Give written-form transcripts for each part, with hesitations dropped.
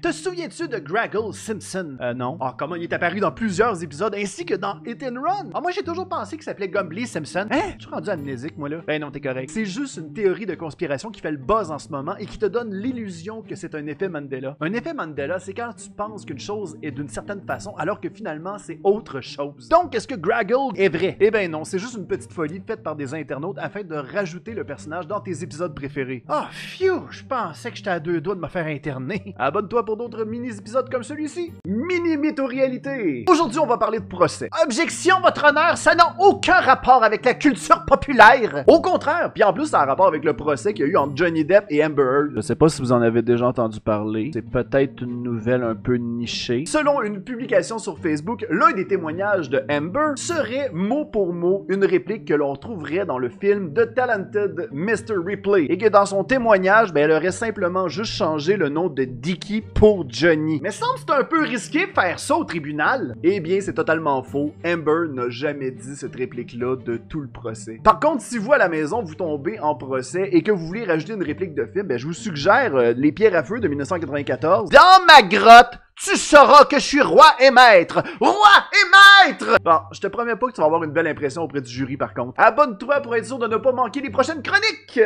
Te souviens-tu de Graggle Simpson? Non. Ah, comment il est apparu dans plusieurs épisodes ainsi que dans Hit and Run? Ah, moi j'ai toujours pensé qu'il s'appelait Gumbly Simpson. Hein? Je suis rendu amnésique, moi là. Ben non, t'es correct. C'est juste une théorie de conspiration qui fait le buzz en ce moment et qui te donne l'illusion que c'est un effet Mandela. Un effet Mandela, c'est quand tu penses qu'une chose est d'une certaine façon alors que finalement c'est autre chose. Donc, est-ce que Graggle est vrai? Eh ben non, c'est juste une petite folie faite par des internautes afin de rajouter le personnage dans tes épisodes préférés. Ah, phew, je pensais que j'étais à 2 doigts de me faire interner. Abonne-toi pour d'autres mini-épisodes comme celui-ci. Mini-mytho-réalité. Aujourd'hui, on va parler de procès. Objection, votre honneur, ça n'a aucun rapport avec la culture populaire. Au contraire, puis en plus, ça a rapport avec le procès qu'il y a eu entre Johnny Depp et Amber Heard. Je sais pas si vous en avez déjà entendu parler. C'est peut-être une nouvelle un peu nichée. Selon une publication sur Facebook, l'un des témoignages de Amber serait mot pour mot une réplique que l'on trouverait dans le film The Talented Mr. Ripley et que dans son témoignage, ben, elle aurait simplement juste changé le nom de Dickie pour Johnny. Mais semble c'est un peu risqué de faire ça au tribunal. Eh bien, c'est totalement faux. Amber n'a jamais dit cette réplique-là de tout le procès. Par contre, si vous à la maison, vous tombez en procès et que vous voulez rajouter une réplique de film, ben, je vous suggère Les Pierres à Feu de 1994. Dans ma grotte, tu sauras que je suis roi et maître! Roi et maître! Bon, je te promets pas que tu vas avoir une belle impression auprès du jury par contre. Abonne-toi pour être sûr de ne pas manquer les prochaines chroniques!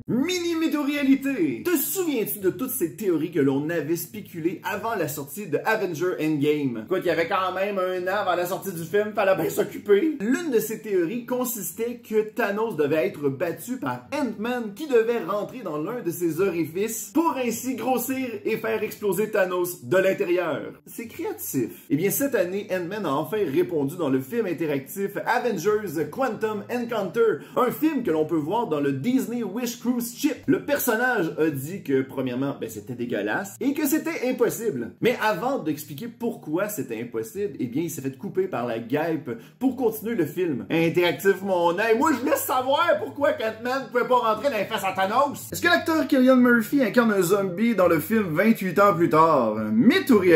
Mini-mytho-réalité! Te souviens-tu de toutes ces théories que l'on avait spéculées avant la sortie de Avengers Endgame? Quoi qu'il y avait quand même un an avant la sortie du film, fallait bien s'occuper. L'une de ces théories consistait que Thanos devait être battu par Ant-Man qui devait rentrer dans l'un de ses orifices pour ainsi grossir et faire exploser Thanos de l'intérieur. C'est créatif. Eh bien, cette année, Ant-Man a enfin répondu dans le film interactif Avengers Quantum Encounter, un film que l'on peut voir dans le Disney Wish Cruise Ship. Le personnage a dit que, premièrement, ben, c'était dégueulasse et que c'était impossible. Mais avant d'expliquer pourquoi c'était impossible, eh bien, il s'est fait couper par la guêpe pour continuer le film. Interactif, mon œil. Moi, je laisse savoir pourquoi Ant-Man ne pouvait pas rentrer dans les fesses à Thanos. Est-ce que l'acteur Cillian Murphy incarne un zombie dans le film 28 ans plus tard? Mytho-réalité.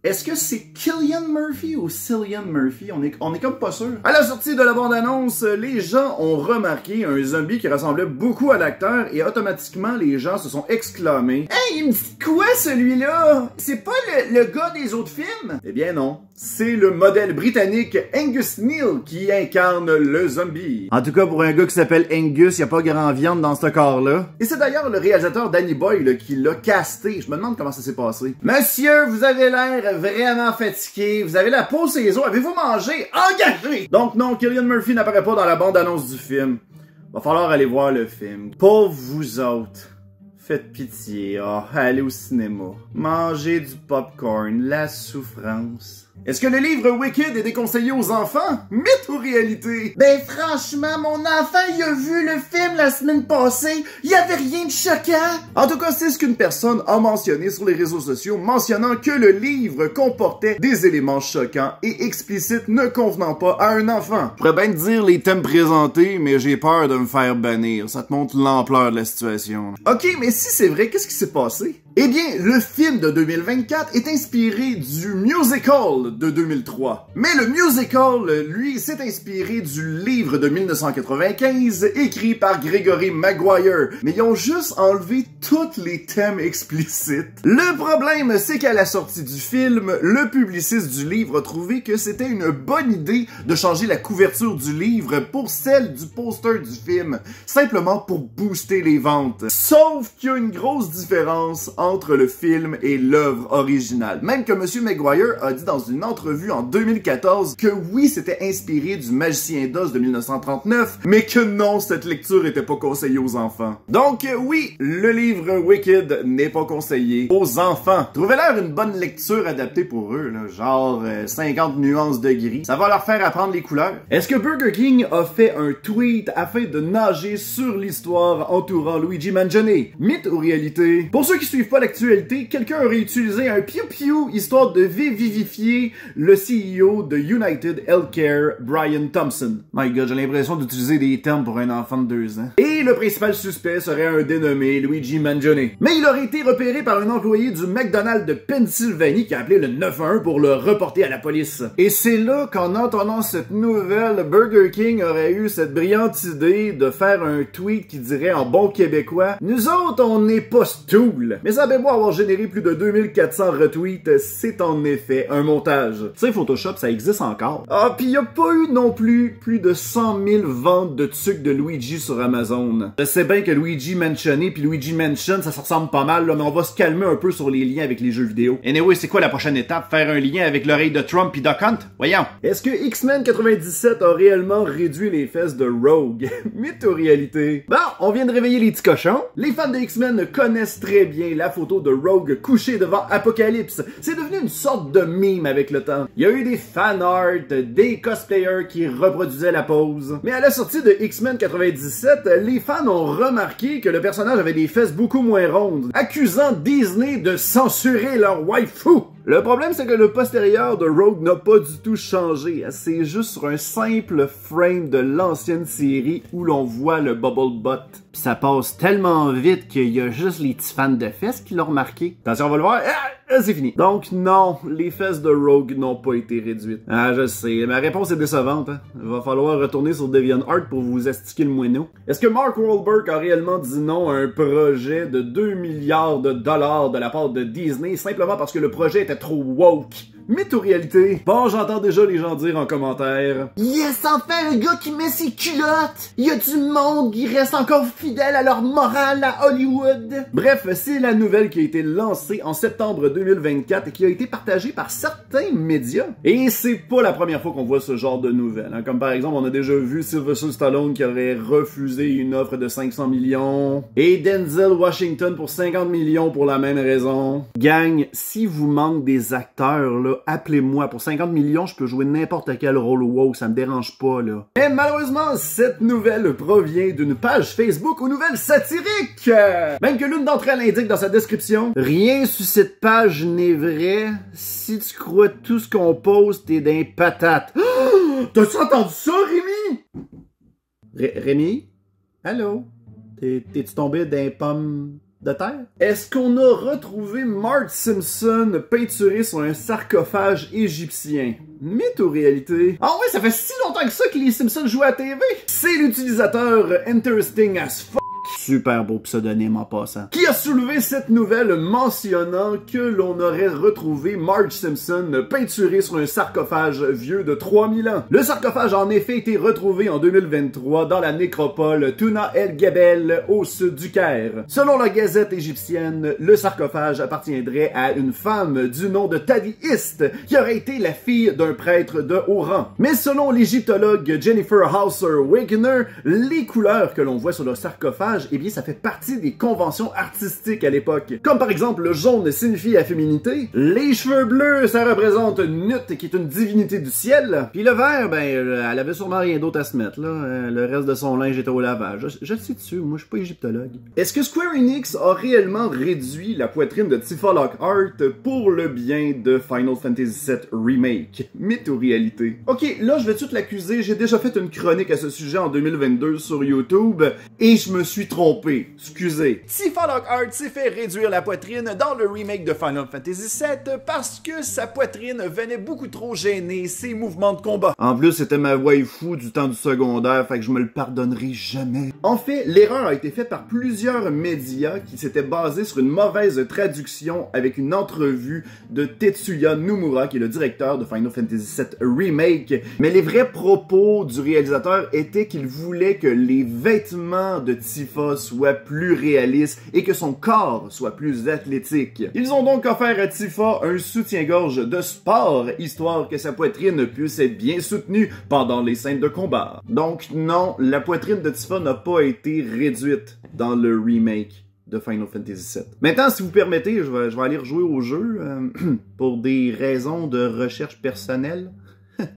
Est-ce que c'est Cillian Murphy ou Cillian Murphy? On est comme pas sûr. À la sortie de la bande-annonce, les gens ont remarqué un zombie qui ressemblait beaucoup à l'acteur et automatiquement les gens se sont exclamés: Hey, il me dit quoi celui-là? C'est pas le gars des autres films? Eh bien non. C'est le modèle britannique Angus Neal qui incarne le zombie. En tout cas, pour un gars qui s'appelle Angus, y a pas grand viande dans ce corps-là. Et c'est d'ailleurs le réalisateur Danny Boyle qui l'a casté. Je me demande comment ça s'est passé. Monsieur, vous avez l'air vraiment fatigué. Vous avez la peau sur les os. Avez-vous mangé? Engagé! Donc non, Cillian Murphy n'apparaît pas dans la bande-annonce du film. Va falloir aller voir le film. Pauvre vous autres. Faites pitié. Oh, allez au cinéma. Mangez du popcorn. La souffrance. Est-ce que le livre Wicked est déconseillé aux enfants? Mythe ou réalité? Ben franchement, mon enfant, il a vu le film la semaine passée. Il y avait rien de choquant. En tout cas, c'est ce qu'une personne a mentionné sur les réseaux sociaux, mentionnant que le livre comportait des éléments choquants et explicites ne convenant pas à un enfant. Je pourrais bien te dire les thèmes présentés, mais j'ai peur de me faire bannir. Ça te montre l'ampleur de la situation. Ok, mais si c'est vrai, qu'est-ce qui s'est passé? Eh bien, le film de 2024 est inspiré du musical de 2003. Mais le musical, lui, s'est inspiré du livre de 1995 écrit par Gregory Maguire. Mais ils ont juste enlevé tous les thèmes explicites. Le problème, c'est qu'à la sortie du film, le publiciste du livre a trouvé que c'était une bonne idée de changer la couverture du livre pour celle du poster du film, simplement pour booster les ventes. Sauf qu'il y a une grosse différence entre le film et l'œuvre originale. Même que M. Maguire a dit dans une entrevue en 2014 que oui, c'était inspiré du Magicien d'Oz de 1939, mais que non, cette lecture était pas conseillée aux enfants. Donc oui, le livre Wicked n'est pas conseillé aux enfants. Trouvez-leur une bonne lecture adaptée pour eux, là, genre 50 nuances de gris. Ça va leur faire apprendre les couleurs. Est-ce que Burger King a fait un tweet afin de nager sur l'histoire entourant Luigi Mangione? Mythe ou réalité? Pour ceux qui suivent pas l'actualité, quelqu'un aurait utilisé un piou-piou histoire de vivifier le CEO de United Healthcare, Brian Thompson. My God, j'ai l'impression d'utiliser des termes pour un enfant de 2 ans. Et le principal suspect serait un dénommé Luigi Mangione. Mais il aurait été repéré par un employé du McDonald's de Pennsylvanie qui a appelé le 911 pour le reporter à la police. Et c'est là qu'en entendant cette nouvelle, Burger King aurait eu cette brillante idée de faire un tweet qui dirait en bon québécois: Nous autres, on n'est pas stool. Mais ça ça a bien beau avoir généré plus de 2400 retweets, c'est en effet un montage. Tu sais, Photoshop, ça existe encore. Ah, pis y a pas eu non plus de 100 000 ventes de trucs de Luigi sur Amazon. Je sais bien que Luigi Mansionné puis Luigi Mansion, ça se ressemble pas mal, là, mais on va se calmer un peu sur les liens avec les jeux vidéo. Anyway, c'est quoi la prochaine étape? Faire un lien avec l'oreille de Trump pis Duck Hunt? Voyons. Est-ce que X-Men 97 a réellement réduit les fesses de Rogue? Mythe ou réalité? Bon, on vient de réveiller les petits cochons. Les fans de X-Men connaissent très bien la photo de Rogue couché devant Apocalypse. C'est devenu une sorte de meme avec le temps. Il y a eu des fan art, des cosplayers qui reproduisaient la pose. Mais à la sortie de X-Men 97, les fans ont remarqué que le personnage avait des fesses beaucoup moins rondes, accusant Disney de censurer leur waifu. Le problème, c'est que le postérieur de Rogue n'a pas du tout changé. C'est juste sur un simple frame de l'ancienne série où l'on voit le Bubble Butt. Pis ça passe tellement vite qu'il y a juste les petits fans de fesses qui l'ont remarqué. Attention, on va le voir. Ah, c'est fini. Donc non, les fesses de Rogue n'ont pas été réduites. Ah, je sais. Ma réponse est décevante. Hein? Il va falloir retourner sur DeviantArt pour vous astiquer le moineau. Est-ce que Mark Wahlberg a réellement dit non à un projet de 2 milliards de dollars de la part de Disney simplement parce que le projet était trop woke? Mythe ou réalité? Bon, j'entends déjà les gens dire en commentaire. Yes, enfin un gars qui met ses culottes! Il y a du monde qui reste encore fidèle à leur morale à Hollywood! Bref, c'est la nouvelle qui a été lancée en septembre 2024 et qui a été partagée par certains médias. Et c'est pas la première fois qu'on voit ce genre de nouvelles. Hein. Comme par exemple, on a déjà vu Sylvester Stallone qui aurait refusé une offre de 500 millions et Denzel Washington pour 50 millions pour la même raison. Gang, si vous manque des acteurs, là, appelez-moi. Pour 50 millions, je peux jouer n'importe quel rôle woke, ça me dérange pas, là. Et malheureusement, cette nouvelle provient d'une page Facebook aux nouvelles satiriques! Même que l'une d'entre elles indique dans sa description: rien sur cette page n'est vrai. Si tu crois tout ce qu'on poste, t'es d'un patate. Oh! T'as-tu entendu ça, Rémi? Rémi? Allô? T'es-tu tombé d'un pomme de terre? Est-ce qu'on a retrouvé Marge Simpson peinturé sur un sarcophage égyptien? Mythe ou réalité? Ah ouais, ça fait si longtemps que ça que les Simpsons jouent à la TV! C'est l'utilisateur Interesting as F***, super beau pseudonyme en passant, qui a soulevé cette nouvelle mentionnant que l'on aurait retrouvé Marge Simpson peinturé sur un sarcophage vieux de 3000 ans. Le sarcophage a en effet été retrouvé en 2023 dans la nécropole Tuna El Gebel au sud du Caire. Selon la gazette égyptienne, le sarcophage appartiendrait à une femme du nom de Tadi Ist, qui aurait été la fille d'un prêtre de haut rang. Mais selon l'égyptologue Jennifer Hauser-Wagner, les couleurs que l'on voit sur le sarcophage, eh bien, ça fait partie des conventions artistiques à l'époque. Comme par exemple, le jaune signifie la féminité, les cheveux bleus, ça représente Nut, qui est une divinité du ciel, puis le vert, ben, elle avait sûrement rien d'autre à se mettre, là. Le reste de son linge était au lavage. Je le sais dessus, moi, je suis pas égyptologue. Est-ce que Square Enix a réellement réduit la poitrine de Tifa Lockhart pour le bien de Final Fantasy VII Remake? Mythe ou réalité? Ok, là, je vais tout l'accuser, j'ai déjà fait une chronique à ce sujet en 2022 sur YouTube, et je me suis trompé, excusez. Tifa Lockhart s'est fait réduire la poitrine dans le remake de Final Fantasy VII parce que sa poitrine venait beaucoup trop gêner ses mouvements de combat. En plus, c'était ma waifu du temps du secondaire, fait que je me le pardonnerai jamais. En fait, l'erreur a été faite par plusieurs médias qui s'étaient basés sur une mauvaise traduction avec une entrevue de Tetsuya Nomura, qui est le directeur de Final Fantasy VII Remake. Mais les vrais propos du réalisateur étaient qu'il voulait que les vêtements de Tifa soit plus réaliste et que son corps soit plus athlétique. Ils ont donc offert à Tifa un soutien-gorge de sport, histoire que sa poitrine puisse être bien soutenue pendant les scènes de combat. Donc non, la poitrine de Tifa n'a pas été réduite dans le remake de Final Fantasy VII. Maintenant, si vous permettez, je vais aller rejouer au jeu pour des raisons de recherche personnelle.